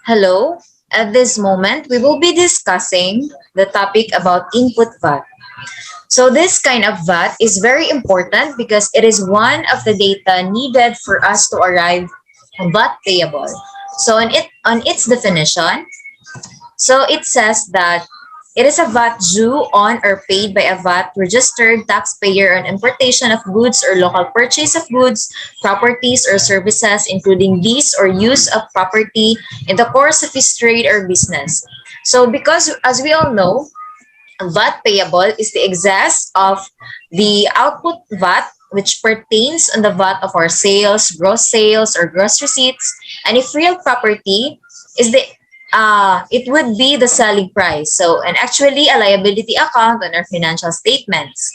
Hello. At this moment, we will be discussing the topic about input VAT. So this kind of VAT is very important because it is one of the data needed for us to arrive at VAT payable. So on its definition, so it says that it is a VAT due on or paid by a VAT registered taxpayer on importation of goods or local purchase of goods, properties, or services, including lease or use of property in the course of his trade or business. So because as we all know, VAT payable is the excess of the output VAT which pertains on the VAT of our sales, or gross receipts, and if real property is the it would be the selling price. So, and actually a liability account on our financial statements.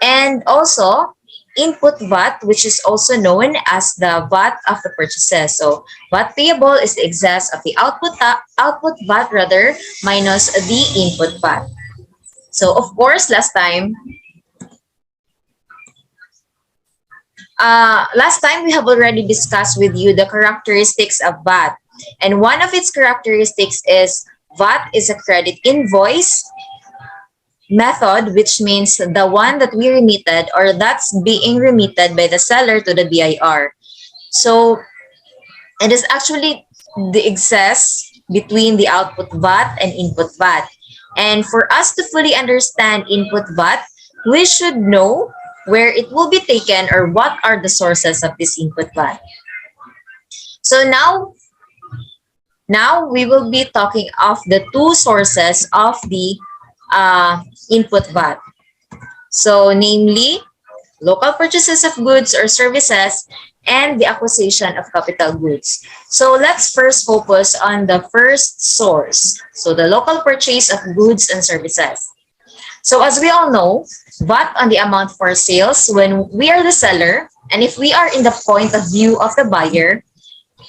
And also, input VAT, which is also known as the VAT of the purchases. So, VAT payable is the excess of the output VAT rather minus the input VAT. So, of course, last time we have already discussed with you the characteristics of VAT. And one of its characteristics is VAT is a credit invoice method, which means the one that we remitted or that's being remitted by the seller to the BIR. So it is actually the excess between the output VAT and input VAT. And for us to fully understand input VAT, we should know where it will be taken or what are the sources of this input VAT. So now we will be talking of the two sources of the input VAT. So namely, local purchases of goods or services and the acquisition of capital goods. So let's first focus on the first source. So the local purchase of goods and services. So as we all know, VAT on the amount for sales when we are the seller, and if we are in the point of view of the buyer,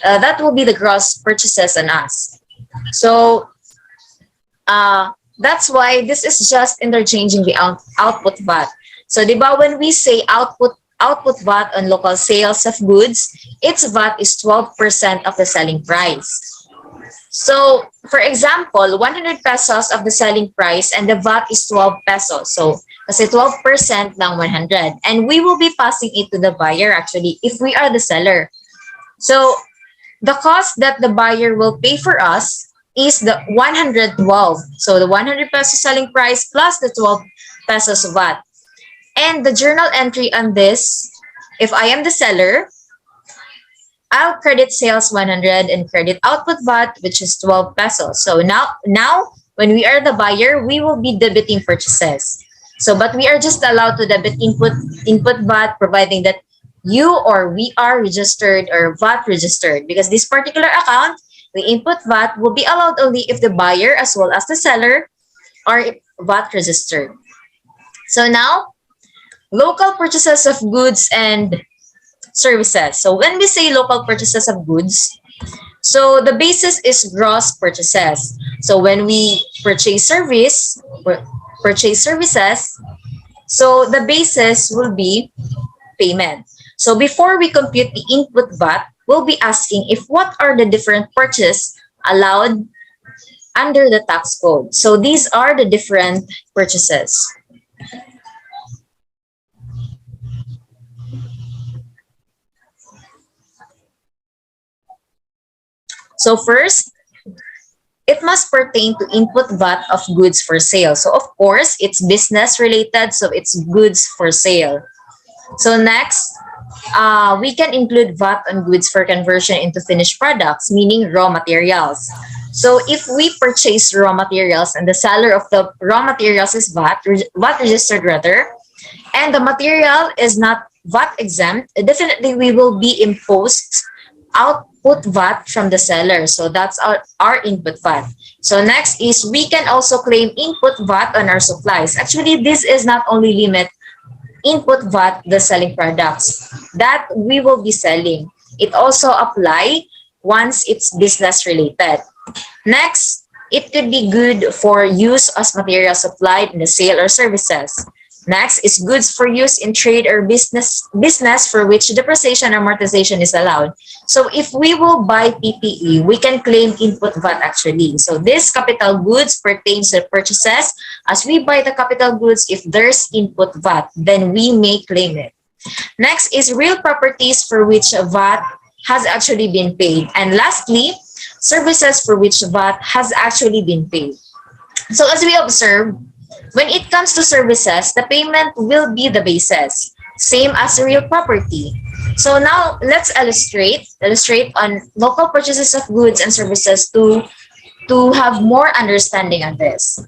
that will be the gross purchases on us. So that's why this is just interchanging the output VAT. So diba, when we say output VAT on local sales of goods, its VAT is 12% of the selling price. So for example, 100 pesos of the selling price and the VAT is 12 pesos. So kasi 12% ng 100. And we will be passing it to the buyer actually if we are the seller. So the cost that the buyer will pay for us is the 112. So the 100 peso selling price plus the 12 pesos VAT. And the journal entry on this, if I am the seller, I'll credit sales 100 and credit output VAT, which is 12 pesos. So now when we are the buyer, we will be debiting purchases. So, but we are just allowed to debit input VAT, providing that you or we are registered or VAT registered, because this particular account, the input VAT will be allowed only if the buyer as well as the seller are VAT registered. So now, local purchases of goods and services. So when we say local purchases of goods, so the basis is gross purchases. So when we purchase services, so the basis will be payment. So before we compute the input VAT, we'll be asking if what are the different purchases allowed under the tax code. So these are the different purchases. So first, it must pertain to input VAT of goods for sale. So of course, it's business related, so it's goods for sale. So next, we can include VAT on goods for conversion into finished products, meaning raw materials. So if we purchase raw materials and the seller of the raw materials is VAT registered rather, and the material is not VAT exempt, definitely we will be imposed output VAT from the seller. So that's our input VAT. So next is we can also claim input VAT on our supplies. Actually, this is not only limit input VAT the selling products that we will be selling. It also apply once it's business related. Next, it could be good for use as material supplied in the sale or services. Next is goods for use in trade or business for which depreciation or amortization is allowed. So if we will buy PPE, we can claim input VAT actually. So this capital goods pertains to purchases. As we buy the capital goods, if there's input VAT, then we may claim it. Next is real properties for which VAT has actually been paid. And lastly, services for which VAT has actually been paid. So as we observe, when it comes to services, the payment will be the basis, same as real property. So now let's illustrate on local purchases of goods and services to have more understanding on this.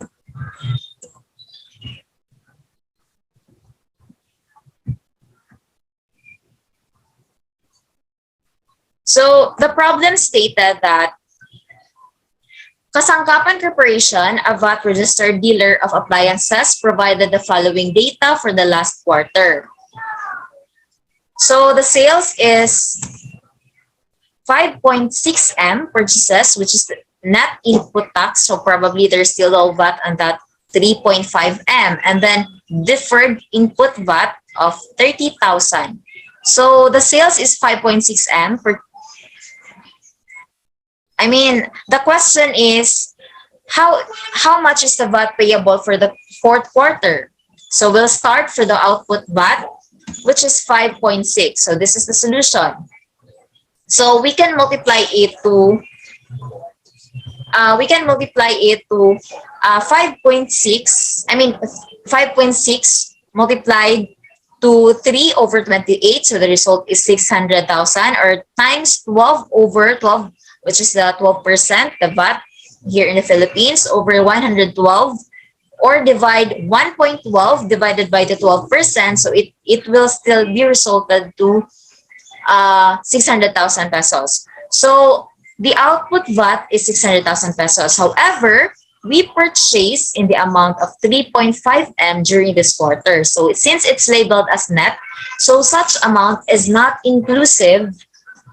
So the problem stated that Kasangkapan Corporation, a VAT registered dealer of appliances, provided the following data for the last quarter. So the sales is 5.6 M purchases, which is the net input tax. So probably there's still low VAT on that 3.5 M, and then deferred input VAT of 30,000. So the sales is 5.6 M per. I mean, the question is, how much is the VAT payable for the fourth quarter? So we'll start for the output VAT, which is 5.6. So this is the solution. So we can multiply it to 5.6. I mean 5.6 multiplied to 3 over 28. So the result is 600,000, or times 12 over 12, which is the 12%, the VAT here in the Philippines, over 112, or divide 1.12 divided by the 12%. So it will still be resulted to 600,000 pesos. So the output VAT is 600,000 pesos. However, we purchase in the amount of 3.5 M during this quarter. So since it's labeled as net, so such amount is not inclusive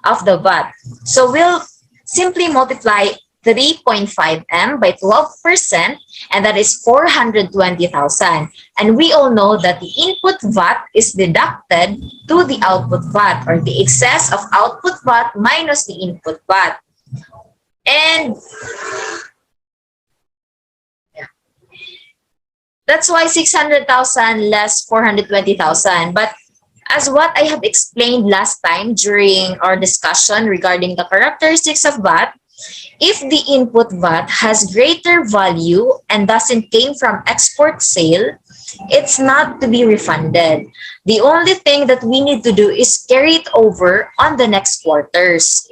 of the VAT. So we'll simply multiply 3.5 M by 12%, and that is 420,000. And we all know that the input VAT is deducted to the output VAT, or the excess of output VAT minus the input VAT. And that's why 600,000 less 420,000. But as what I have explained last time during our discussion regarding the characteristics of VAT, if the input VAT has greater value and doesn't came from export sale, it's not to be refunded. The only thing that we need to do is carry it over on the next quarters.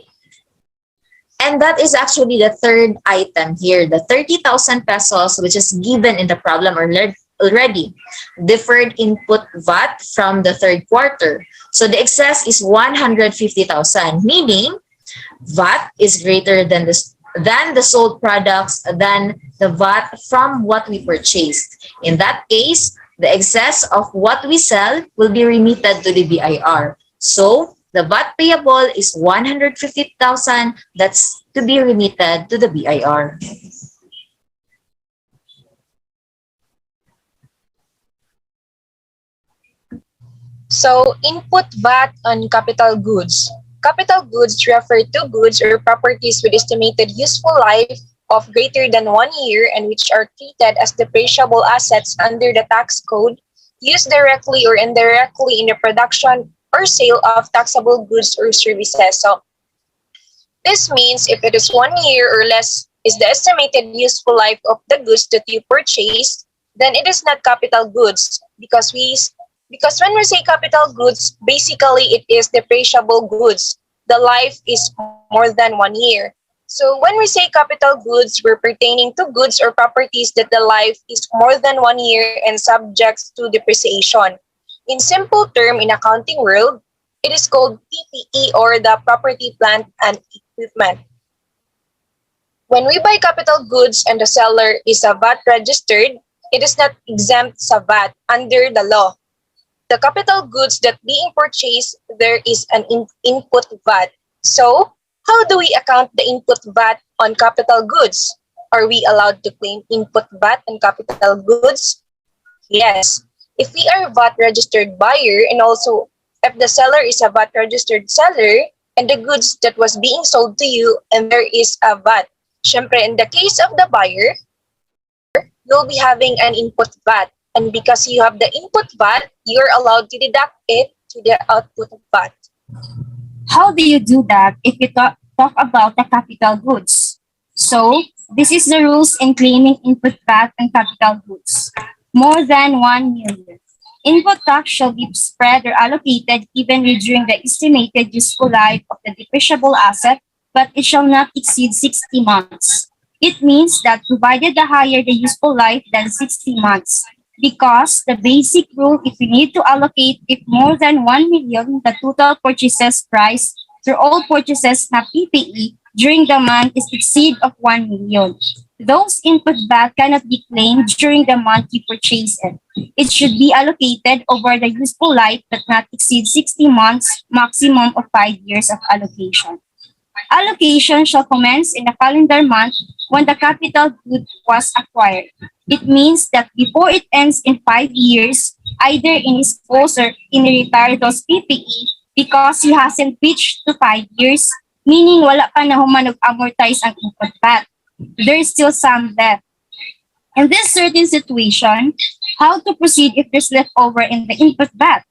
And that is actually the third item here, the 30,000 pesos, which is given in the problem already. Deferred input VAT from the third quarter. So the excess is 150,000, meaning VAT is greater than the sold products, than the VAT from what we purchased. In that case, the excess of what we sell will be remitted to the BIR. So the VAT payable is 150,000. That's to be remitted to the BIR. So, input VAT on capital goods. Capital goods refer to goods or properties with estimated useful life of greater than 1 year and which are treated as depreciable assets under the tax code, used directly or indirectly in the production or sale of taxable goods or services. So, this means if it is 1 year or less is the estimated useful life of the goods that you purchased, then it is not capital goods because when we say capital goods, basically it is depreciable goods. The life is more than 1 year. So when we say capital goods, we're pertaining to goods or properties that the life is more than 1 year and subject to depreciation. In simple term, in accounting world, it is called PPE, or the property, plant, and equipment. When we buy capital goods and the seller is a VAT registered, it is not exempt sa VAT under the law. The capital goods that being purchased, there is an input VAT. So, how do we account the input VAT on capital goods? Are we allowed to claim input VAT on capital goods? Yes. If we are VAT registered buyer and also if the seller is a VAT registered seller and the goods that was being sold to you and there is a VAT. Syempre, in the case of the buyer, you'll be having an input VAT. And because you have the input VAT, you're allowed to deduct it to the output VAT. How do you do that if you talk about the capital goods? So, this is the rules in claiming input VAT on capital goods. More than 1 million. Input tax shall be spread or allocated evenly during the estimated useful life of the depreciable asset, but it shall not exceed 60 months. It means that provided the higher the useful life than 60 months, because the basic rule, if you need to allocate if more than 1 million, the total purchases price for all purchases na PPE during the month is exceed of 1 million. Those input VAT cannot be claimed during the month you purchase it. It should be allocated over the useful life but not exceed 60 months, maximum of 5 years of allocation. Allocation shall commence in the calendar month when the capital good was acquired. It means that before it ends in 5 years, either in dispose or in retire those PPE because he hasn't reached to 5 years, meaning wala pa na humanog-amortize ang input VAT. There is still some left. In this certain situation, how to proceed if there's leftover in the input VAT?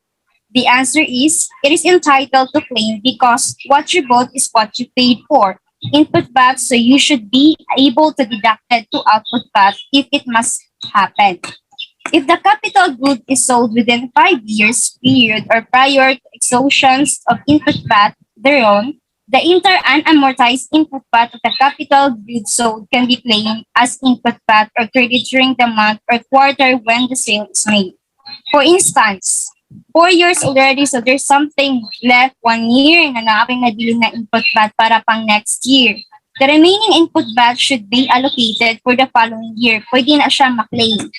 The answer is, it is entitled to claim because what you bought is what you paid for. Input VAT, so you should be able to deduct it to output VAT if it must happen. If the capital good is sold within 5 years period or prior to exhaustions of input VAT thereon, the unamortized input VAT of the capital good sold can be claimed as input VAT or credit during the month or quarter when the sale is made. For instance, 4 years already, so there's something left 1 year na naaking nabili na input VAT para pang next year. The remaining input VAT should be allocated for the following year. Pwede na siya maklaim.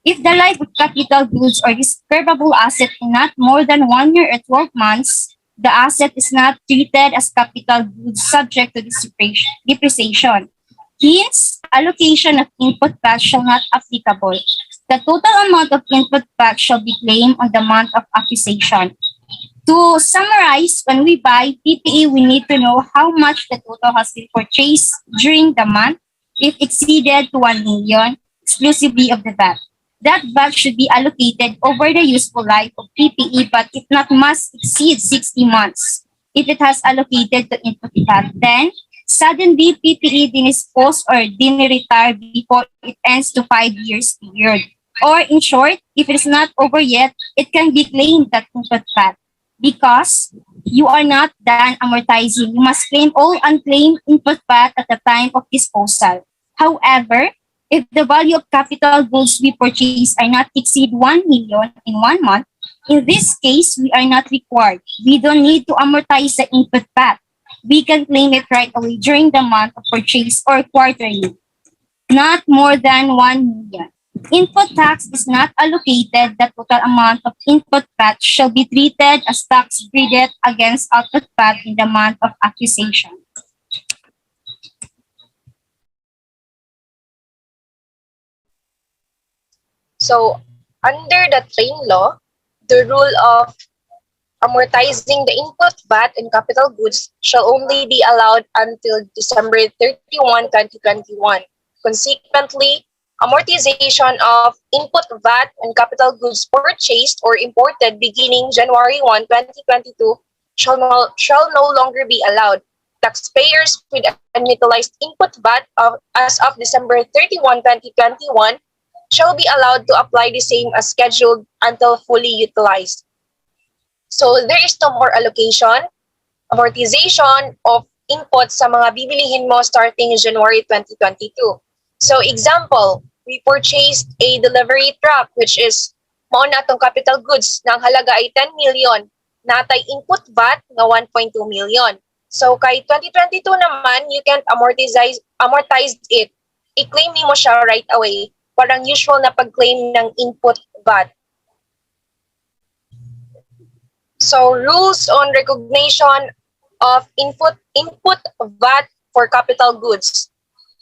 If the life of capital goods or discoverable asset is not more than 1 year or 12 months, the asset is not treated as capital goods subject to depreciation. Hence, allocation of input VAT shall not applicable. The total amount of input VAT shall be claimed on the month of acquisition. To summarize, when we buy PPE, we need to know how much the total has been purchased during the month. If exceeded to 1 million, exclusively of the VAT. That VAT should be allocated over the useful life of PPE, but it not must exceed 60 months. If it has allocated to input VAT, then suddenly PPE dinisposed or retire before it ends to 5 years period. Or in short, if it is not over yet, it can be claimed that input VAT. Because you are not done amortizing, you must claim all unclaimed input VAT at the time of disposal. However, if the value of capital goods we purchase are not exceed 1 million in 1 month, in this case, we are not required. We don't need to amortize the input VAT. We can claim it right away during the month of purchase or quarterly. Not more than 1 million. Input tax is not allocated. The total amount of input VAT shall be treated as tax credit against output VAT in the month of acquisition. So, under the train law, the rule of amortizing the input VAT and capital goods shall only be allowed until December 31, 2021. Consequently, amortization of input VAT and capital goods purchased or imported beginning January 1, 2022 shall no longer be allowed. Taxpayers with unutilized input VAT as of December 31, 2021 shall be allowed to apply the same as scheduled until fully utilized. So there is no more allocation, amortization of inputs sa mga bibilihin mo starting January 2022. So example, we purchased a delivery truck which is mao na tong capital goods ng halaga ay 10 million, natay input VAT nga 1.2 million. So kay 2022 naman, you can't amortize it. I-claim mo siya right away. Parang usual na pag-claim ng input VAT. So rules on recognition of input VAT for capital goods.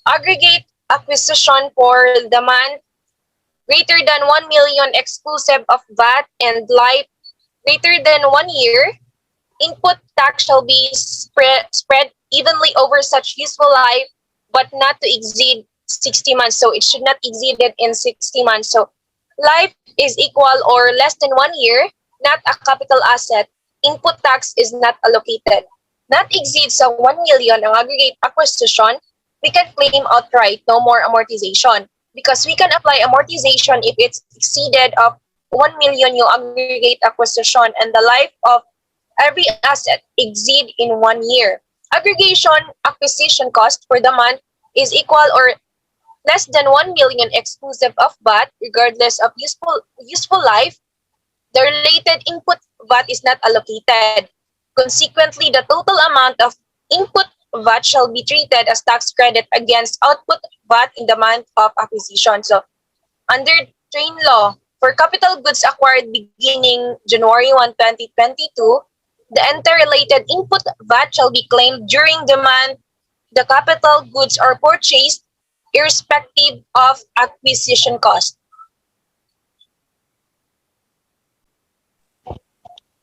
Aggregate acquisition for the month greater than 1 million exclusive of VAT, and life greater than 1 year, input tax shall be spread evenly over such useful life, but not to exceed 60 months. So it should not exceed it in 60 months. So life is equal or less than 1 year, not a capital asset. Input tax is not allocated. Not exceeds sa 1 million ang aggregate acquisition, we can claim outright no more amortization because we can apply amortization if it's exceeded of 1 million yung aggregate acquisition and the life of every asset exceed in 1 year. Aggregation acquisition cost for the month is equal or less than 1 million exclusive of VAT regardless of useful life. The related input VAT is not allocated. Consequently, the total amount of input VAT shall be treated as tax credit against output VAT in the month of acquisition. So, under train law, for capital goods acquired beginning January 1, 2022, the interrelated input VAT shall be claimed during the month the capital goods are purchased, irrespective of acquisition cost.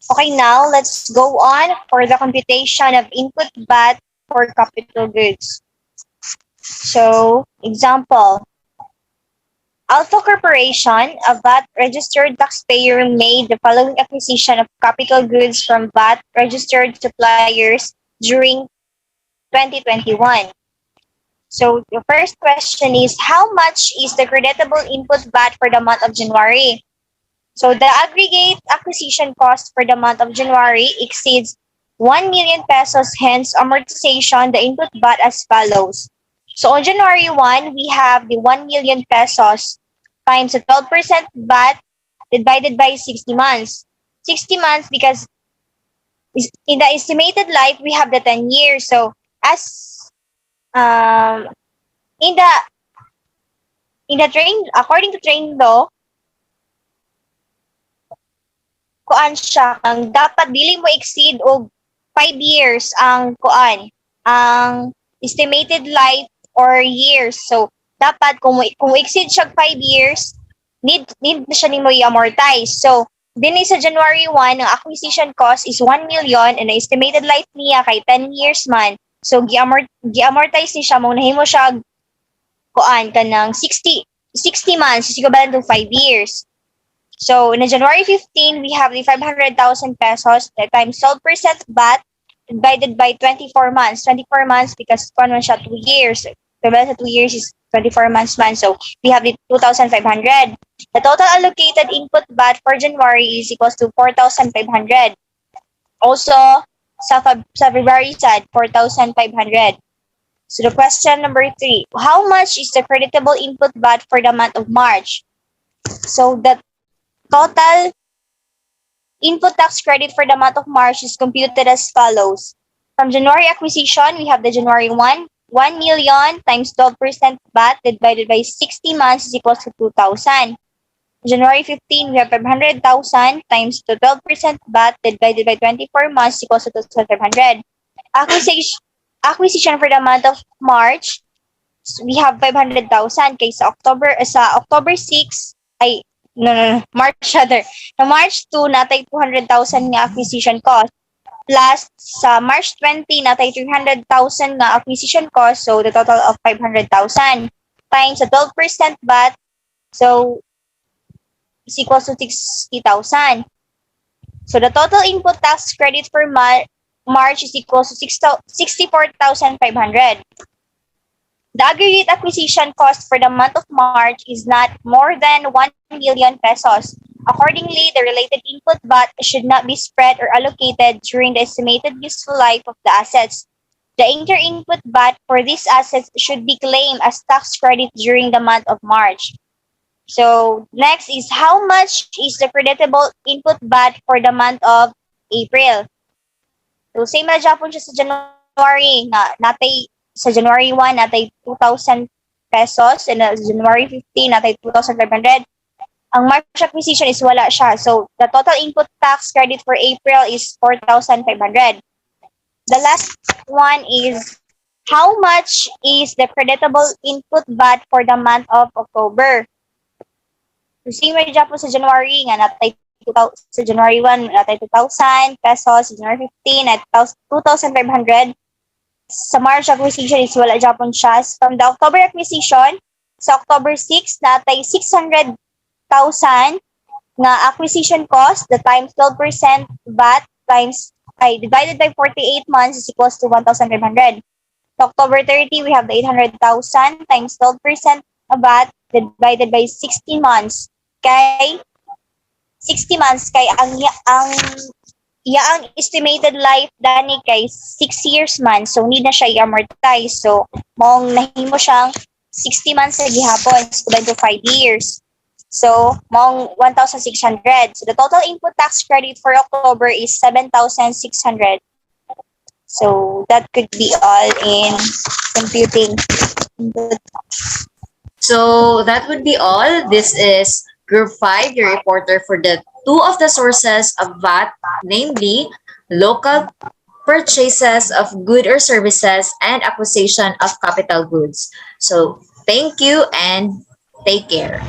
Okay, now let's go on for the computation of input VAT for capital goods. So, example, Alpha Corporation, a VAT registered taxpayer, made the following acquisition of capital goods from VAT registered suppliers during 2021. So, the first question is, how much is the creditable input VAT for the month of January? So, the aggregate acquisition cost for the month of January exceeds 1 million pesos, hence amortization, the input VAT as follows. So, on January 1, we have the 1 million pesos times the 12% VAT divided by 60 months. 60 months because in the estimated life, we have the 10 years. So, as in the train, according to train law, kuan siya kang dapat dili mo exceed og 5 years ang estimated life or years. So dapat kung exceed siya 5 years, need na siya nimo i-amortize. So dinhi sa January 1, ang acquisition cost is 1 million and the estimated life niya kay 10 years man. So gi-amortize ni siya mo nahimo siya kanang 60 months is equivalent to 5 years. So, in January 15, we have the 500,000 pesos times 12% VAT divided by 24 months. 24 months because one siya 2 years. The rest of 2 years is 24 months man. So, we have the 2,500. The total allocated input VAT for January is equals to 4,500. Also, sa February side, 4,500. So, the question number 3, how much is the creditable input VAT for the month of March? So, the total input tax credit for the month of March is computed as follows. From January acquisition, we have the January 1 million times 12% VAT divided by 60 months is equals to 2,000. January 15, we have 500,000 times the 12% VAT divided by 24 months is equals to 2,500. Acquisition for the month of March, we have 500,000 kay sa October 6 ay March rather. Sa March 2, natay 200,000 nga acquisition cost. Plus, sa March 20, natay 300,000 nga acquisition cost. So, the total of 500,000 times the 12% VAT. So, is equals to 60,000. So, the total input tax credit for March is equals to 64,500. The aggregate acquisition cost for the month of March is not more than 1 million pesos. Accordingly, the related input VAT should not be spread or allocated during the estimated useful life of the assets. The inter-input VAT for these assets should be claimed as tax credit during the month of March. So, next is how much is the creditable input VAT for the month of April? So, same na Japon siya sa January natay sa January 1, natay 2,000 pesos and January 15, natay 2,500. Ang March acquisition is wala siya. So, the total input tax credit for April is 4,500. The last one is, how much is the creditable input VAT for the month of October? So, same way dyan po sa January, nga natay 2000, sa January 1, natay 2,000 pesos, sa January 15, at 2,500. Sa March acquisition is wala dyan po siya. From the October acquisition, sa October 6, natay 600,000 nga acquisition cost, the times 12% VAT times divided by 48 months is equals to 1,500. So October 30, we have the 800,000 times 12% VAT divided by 60 months. Kay 60 months kay ang estimated life dani kay 6 years man, so need na siya i-amortize. So mong nahimo siyang 60 months sa gihapon equivalent to 5 years. So, mong 1,600. So, the total input tax credit for October is 7,600. So, that could be all in computing. So that would be all. This is Group 5, your reporter for the two of the sources of VAT, namely local purchases of goods or services and acquisition of capital goods. So thank you and take care.